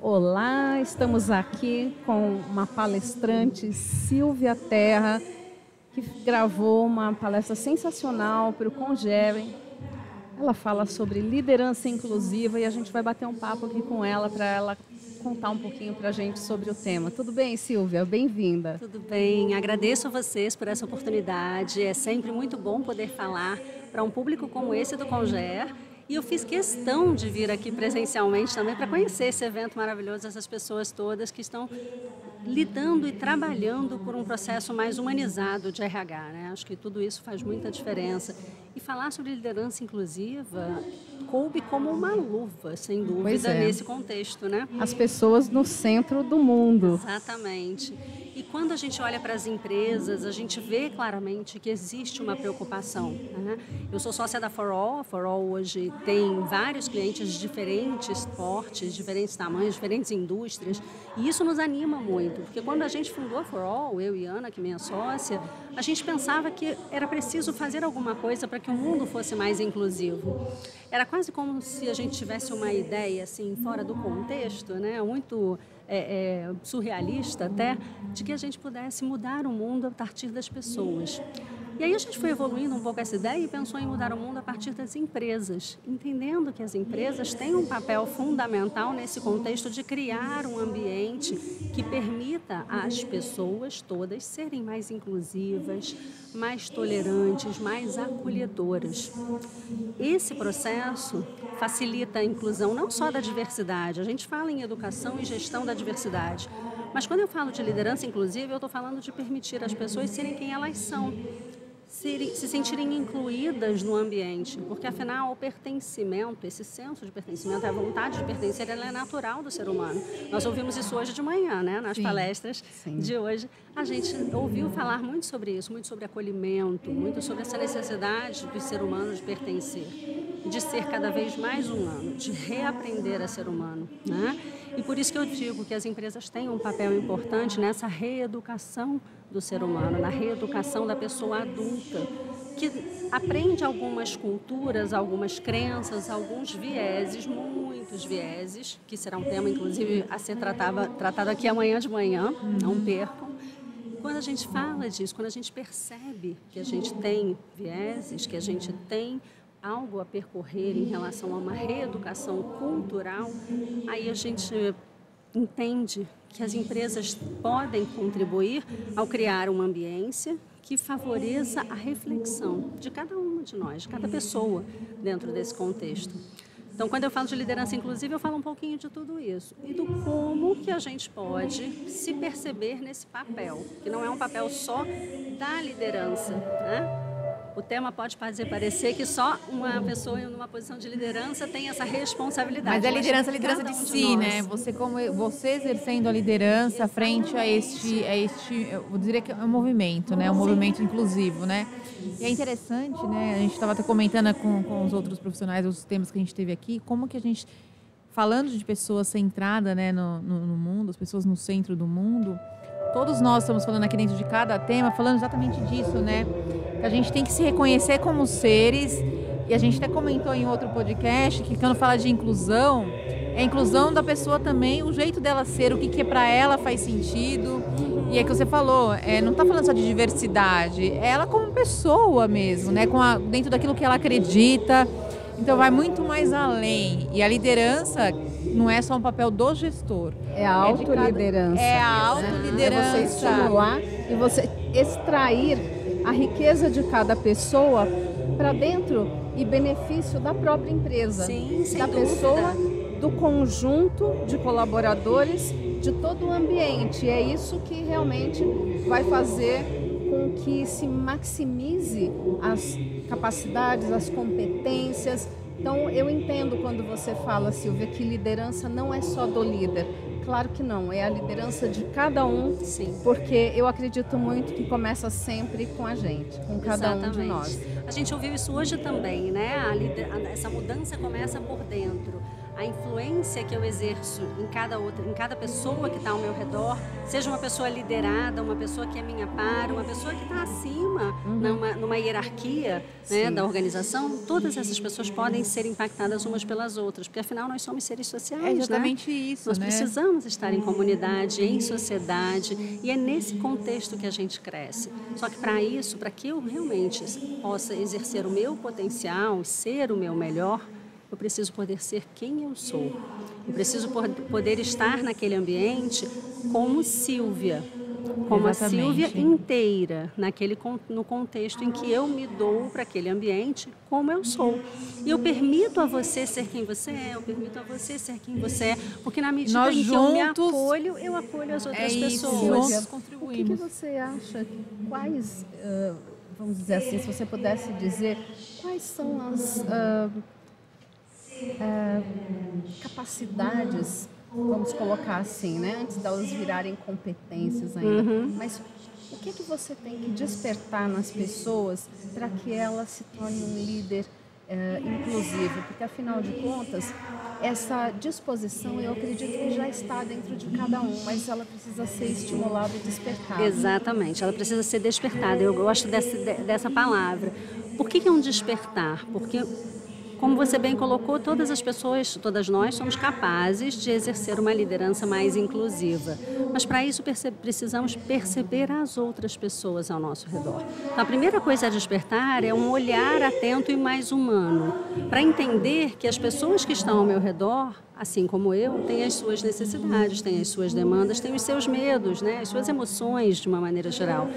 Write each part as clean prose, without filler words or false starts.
Olá, estamos aqui com uma palestrante, Silvia Terra, que gravou uma palestra sensacional para o Congere. Ela fala sobre liderança inclusiva e a gente vai bater um papo aqui com ela para ela contar um pouquinho para a gente sobre o tema. Tudo bem, Silvia? Bem-vinda. Tudo bem, agradeço a vocês por essa oportunidade. É sempre muito bom poder falar para um público como esse do Congere. E eu fiz questão de vir aqui presencialmente também para conhecer esse evento maravilhoso, essas pessoas todas que estão lidando e trabalhando por um processo mais humanizado de RH, né? Acho que tudo isso faz muita diferença. E falar sobre liderança inclusiva coube como uma luva, sem dúvida, nesse contexto, né? As pessoas no centro do mundo. Exatamente. E quando a gente olha para as empresas, a gente vê claramente que existe uma preocupação, né? Eu sou sócia da For All. A For All hoje tem vários clientes de diferentes portes, diferentes tamanhos, diferentes indústrias, e isso nos anima muito, porque quando a gente fundou a For All, eu e Ana, que é minha sócia, a gente pensava que era preciso fazer alguma coisa para que o mundo fosse mais inclusivo. Era quase como se a gente tivesse uma ideia assim fora do contexto, né? Muito surrealista até, de que a gente pudesse mudar o mundo a partir das pessoas. E aí a gente foi evoluindo um pouco essa ideia e pensou em mudar o mundo a partir das empresas, entendendo que as empresas têm um papel fundamental nesse contexto de criar um ambiente que permita às pessoas todas serem mais inclusivas, mais tolerantes, mais acolhedoras. Esse processo facilita a inclusão não só da diversidade, a gente fala em educação e gestão da diversidade, mas quando eu falo de liderança inclusiva, eu estou falando de permitir às pessoas serem quem elas são, se sentirem incluídas no ambiente, porque afinal o pertencimento, esse senso de pertencimento, a vontade de pertencer, ela é natural do ser humano. Nós ouvimos isso hoje de manhã, né? Nas palestras de hoje, a gente ouviu falar muito sobre isso, muito sobre acolhimento, muito sobre essa necessidade do ser humano de pertencer, de ser cada vez mais humano, de reaprender a ser humano, né? E por isso que eu digo que as empresas têm um papel importante nessa reeducação do ser humano, na reeducação da pessoa adulta, que aprende algumas culturas, algumas crenças, alguns vieses, muitos vieses, que será um tema, inclusive, a ser tratado aqui amanhã de manhã, não percam. Quando a gente fala disso, quando a gente percebe que a gente tem vieses, que a gente tem algo a percorrer em relação a uma reeducação cultural, aí a gente entende que as empresas podem contribuir ao criar uma ambiência que favoreça a reflexão de cada uma de nós, de cada pessoa dentro desse contexto. Então, quando eu falo de liderança inclusiva, eu falo um pouquinho de tudo isso e do como que a gente pode se perceber nesse papel, que não é um papel só da liderança, né? O tema pode fazer parecer que só uma pessoa em uma posição de liderança tem essa responsabilidade. Mas é liderança de si, né? Você exercendo a liderança frente a este, eu vou dizer que é um movimento, né? Um movimento inclusivo, né? E é interessante, né? A gente estava até comentando com os outros profissionais, os temas que a gente teve aqui, como que a gente, falando de pessoas centradas, né, no mundo, as pessoas no centro do mundo, todos nós estamos falando aqui dentro de cada tema, falando exatamente disso, né? A gente tem que se reconhecer como seres, e a gente até comentou em outro podcast que quando fala de inclusão, é a inclusão da pessoa também, o jeito dela ser, o que para ela faz sentido. E é que você falou, não está falando só de diversidade, é ela como pessoa mesmo, né? Dentro daquilo que ela acredita. Então vai muito mais além. E a liderança não é só um papel do gestor. É a autoliderança. É a autoliderança. É você estimular e você extrair a riqueza de cada pessoa para dentro e benefício da própria empresa. Sim, sem da dúvida. Pessoa, do conjunto de colaboradores, de todo o ambiente. E é isso que realmente vai fazer com que se maximize as capacidades, as competências. Então, eu entendo quando você fala, Silvia, que liderança não é só do líder. Claro que não, é a liderança de cada um, sim, porque eu acredito muito que começa sempre com a gente, com cada um de nós. A gente ouviu isso hoje também, né? Essa mudança começa por dentro. a influência que eu exerço em cada pessoa que está ao meu redor, seja uma pessoa liderada, uma pessoa que é minha par, uma pessoa que está acima, numa hierarquia, né, da organização, todas essas pessoas podem ser impactadas umas pelas outras, porque afinal nós somos seres sociais, é exatamente, né? Isso, nós né? precisamos estar em comunidade, em sociedade, e é nesse contexto que a gente cresce. Só que para isso, para que eu realmente possa exercer o meu potencial, ser o meu melhor, eu preciso poder ser quem eu sou. Eu preciso poder estar naquele ambiente como Sílvia, como a Sílvia inteira, no contexto em que eu me dou para aquele ambiente como eu sou. E eu permito a você ser quem você é, eu permito a você ser quem você é, porque na medida em que eu me acolho, eu acolho as outras pessoas. Juntos contribuímos. O que você acha, quais, vamos dizer assim, se você pudesse dizer, quais são as capacidades, vamos colocar assim, né? Antes delas virarem competências ainda. Mas o que você tem que despertar nas pessoas para que elas se tornem um líder inclusivo? Porque, afinal de contas, essa disposição, eu acredito que já está dentro de cada um, mas ela precisa ser estimulada e despertada. Exatamente, ela precisa ser despertada. Eu gosto dessa palavra. Por que é um despertar? Porque, como você bem colocou, todas as pessoas, todas nós, somos capazes de exercer uma liderança mais inclusiva. Mas para isso precisamos perceber as outras pessoas ao nosso redor. Então, a primeira coisa a despertar é um olhar atento e mais humano, para entender que as pessoas que estão ao meu redor, assim como eu, têm as suas necessidades, têm as suas demandas, têm os seus medos, né? As suas emoções de uma maneira geral.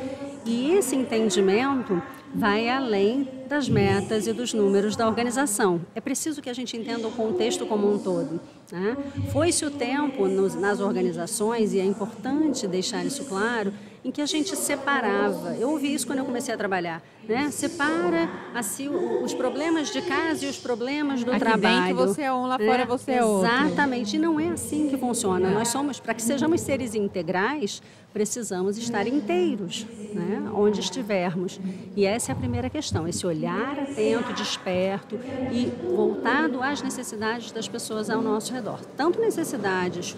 E esse entendimento vai além das metas e dos números da organização. É preciso que a gente entenda o contexto como um todo, né? Foi-se o tempo nas organizações, e é importante deixar isso claro, em que a gente separava. Eu ouvi isso quando eu comecei a trabalhar, né? Separa assim, os problemas de casa e os problemas do trabalho. Aqui dentro você é um, lá fora você é outro. Exatamente, e não é assim que funciona. Nós somos, para que sejamos seres integrais, precisamos estar inteiros, né? Onde estivermos. E essa é a primeira questão, esse olhar atento, desperto e voltado às necessidades das pessoas ao nosso redor. Tanto necessidades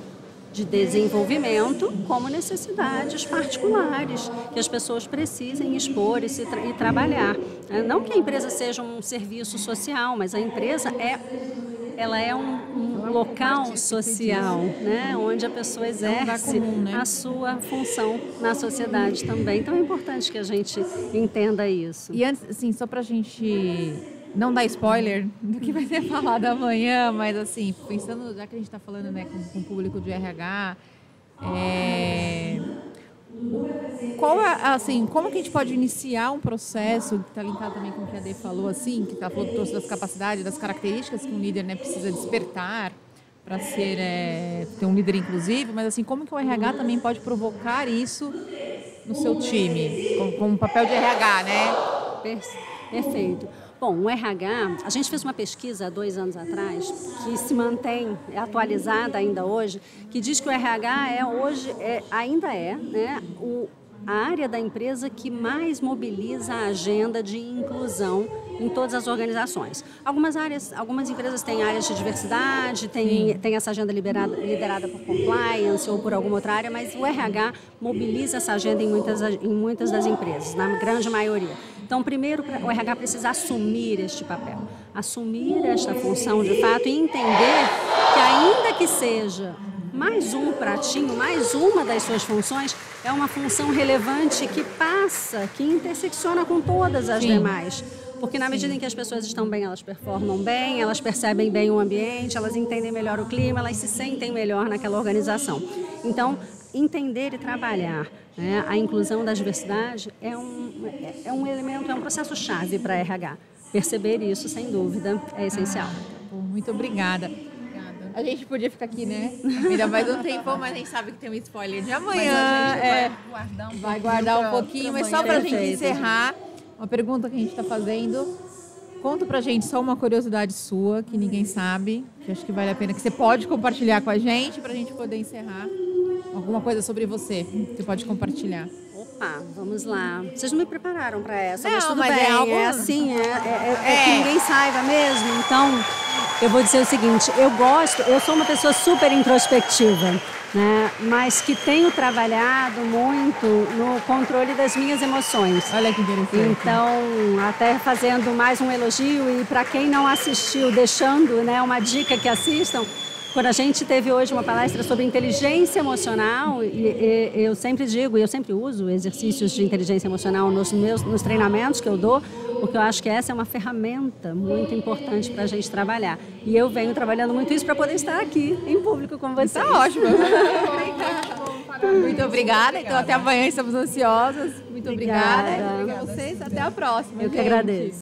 de desenvolvimento, como necessidades particulares que as pessoas precisem expor e trabalhar. Não que a empresa seja um serviço social, mas a empresa ela é um local social, né, onde a pessoa exerce a sua função na sociedade também. Então é importante que a gente entenda isso. E antes, assim, só para a gente não dar spoiler do que vai ser falado amanhã, mas assim, pensando, já que a gente está falando, né, com o público de RH, como que a gente pode iniciar um processo, que está linkado também com o que a Dê falou, assim, que ela falou das capacidades, das características que um líder, né, precisa despertar para ter um líder inclusivo, mas assim, como que o RH também pode provocar isso no seu time, com o papel de RH, né? Perfeito. Bom, o RH, a gente fez uma pesquisa há 2 anos atrás, que se mantém, é atualizada ainda hoje, que diz que o RH ainda é, né, a área da empresa que mais mobiliza a agenda de inclusão em todas as organizações. Algumas empresas têm áreas de diversidade, têm essa agenda liderada por compliance ou por alguma outra área, mas o RH mobiliza essa agenda em muitas das empresas, na grande maioria. Então, primeiro, o RH precisa assumir este papel, assumir esta função de fato e entender que, ainda que seja mais um pratinho, mais uma das suas funções, é uma função relevante que intersecciona com todas as demais. Porque na medida em que as pessoas estão bem, elas performam bem, elas percebem bem o ambiente, elas entendem melhor o clima, elas se sentem melhor naquela organização. Então, entender e trabalhar, né, a inclusão da diversidade é um elemento, é um processo-chave para a RH. Perceber isso, sem dúvida, é essencial. Muito obrigada. A gente podia ficar aqui, né? Ainda mais um tempo, mas a gente sabe que tem um spoiler de amanhã. Mas a gente vai guardar um pouquinho, mas só para a gente encerrar, uma pergunta que a gente está fazendo. Conta pra gente só uma curiosidade sua, que ninguém sabe, que acho que vale a pena, que você pode compartilhar com a gente, pra gente poder encerrar. Alguma coisa sobre você, que você pode compartilhar. Opa, vamos lá. Vocês não me prepararam para essa, Não, mas tudo mas bem. é algo- É assim, é que ninguém saiba mesmo. Então, eu vou dizer o seguinte, eu sou uma pessoa super introspectiva, né? Mas que tenho trabalhado muito no controle das minhas emoções. Olha que interessante. Então, até fazendo mais um elogio e para quem não assistiu, deixando, né, uma dica que assistam, quando a gente teve hoje uma palestra sobre inteligência emocional, eu sempre digo, e eu sempre uso exercícios de inteligência emocional nos treinamentos que eu dou, porque eu acho que essa é uma ferramenta muito importante para a gente trabalhar. E eu venho trabalhando muito isso para poder estar aqui em público com vocês. Tá ótimo. Muito obrigada. Então, até amanhã, estamos ansiosas. Muito obrigada. Obrigada. Obrigada a vocês. Até a próxima. Eu que gente. agradeço.